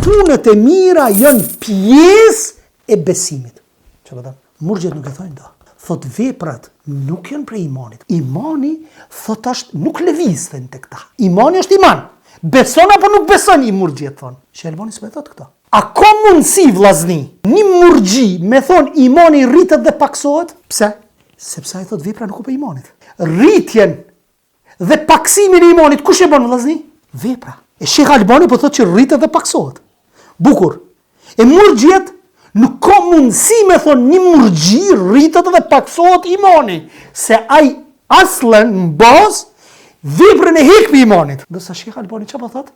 punët e mira janë pjesë e besimit. Që vëdha, murxhet nuk e thojnë do. Thot veprat nuk janë prej imanit. Imani, thot është, nuk lëvizën të këta. Imani është iman. Beson apo nuk beson, i murxhet thonë. Që Albani s'me thot këta. A ka mundësi vllazni, një murxhi me thonë imani rritet dhe paksohet? Pse? Sepse ai thot vepra nuk u për imanit. Rritjen dhe paksimin e imanit, kush e bën vllazni? Vepra. E Sheh Albani po thot që rritet dhe paksohet. Bukur. E murxhet nuk ka mundësi me thonë një murxhi rritet dhe paksohet imani, se ai aslen në bazë veprën e hek për imanit. Ndërsa Sheh Albani çfarë po thot?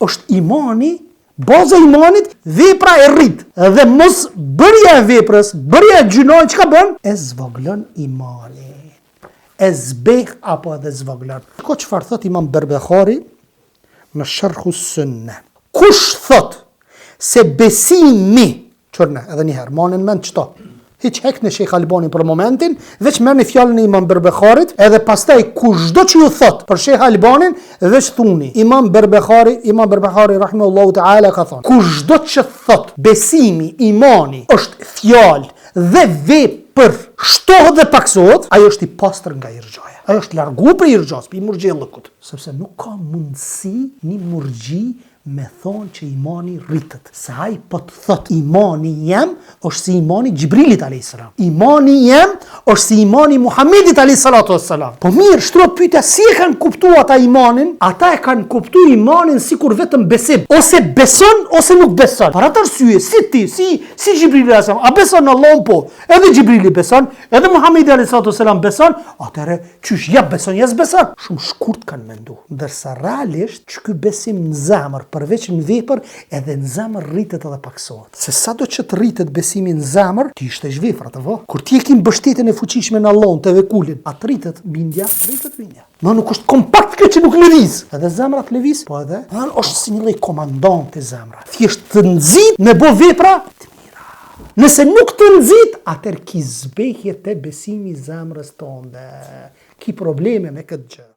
Është imani, baza e imanit, vepra e rrit. Dhe mos bërja e veprës, bërja e gjunojt, çka bën? E zvoglon imanin. E zbeh apo edhe zvoglon. Ko çfarë thot Imam Berbehari në Sharhu Sunne. Kush thot se besimi, çorna, edhe një herë, manin mend çto. Hiç hek në Sheh Albani për momentin, veç merrni fjalën e Imam Berbeharit, edhe pastaj kushdo që ju thot për Sheh Albanin, veç thuni. Imam Berbehari rahimahullahu taala ka thonë, kushdo që thot besimi, imani është fjalë dhe vepër, shtohet dhe paksohet, ajo është i pastër nga irxhaja. Ajo është largu për irxhas, për murxhellëkut, sepse nuk ka mundësi një murxhi me thonë që imani rritët. Se ai po të thot imani jem është si imani Gjibrilit a.s. Imani jem është si imani Muhammedit a.s. Po mirë, shtro pyetja, si e kanë kuptuar ata imanin? Ata e kanë kuptuar imanin sikur vetëm besim. Ose beson ose nuk beson. Për atë arsye, si ti, si Gjibrili a.s. A beson Allahun po? Edhe Gjibrili beson, edhe Muhammedi a.s. beson, atëre qysh ja beson, jes beson. Shumë shkurt kanë mendu. Ndërsa realisht që ky besim në zemër përveç në vepër, edhe në zemër rritet edhe paksohet. Se sado që të rritet besimi në zemër, ti ishte zhvepra të vë. Kur ti e ke mbështetjen e fuqishme në Allahun te vekulin, atë rritet bindja, rritet bindja. Ma nuk është kompakt kjo që nuk lëviz. Edhe zemra të lëviz, po edhe është si një lloj komandant e zemra. Thjesht të nxit me bë vepra të mira. Nëse nuk të nxit, atëherë ki zbehje te besimi i zemrës tonde. Ki probleme me këtë gjë.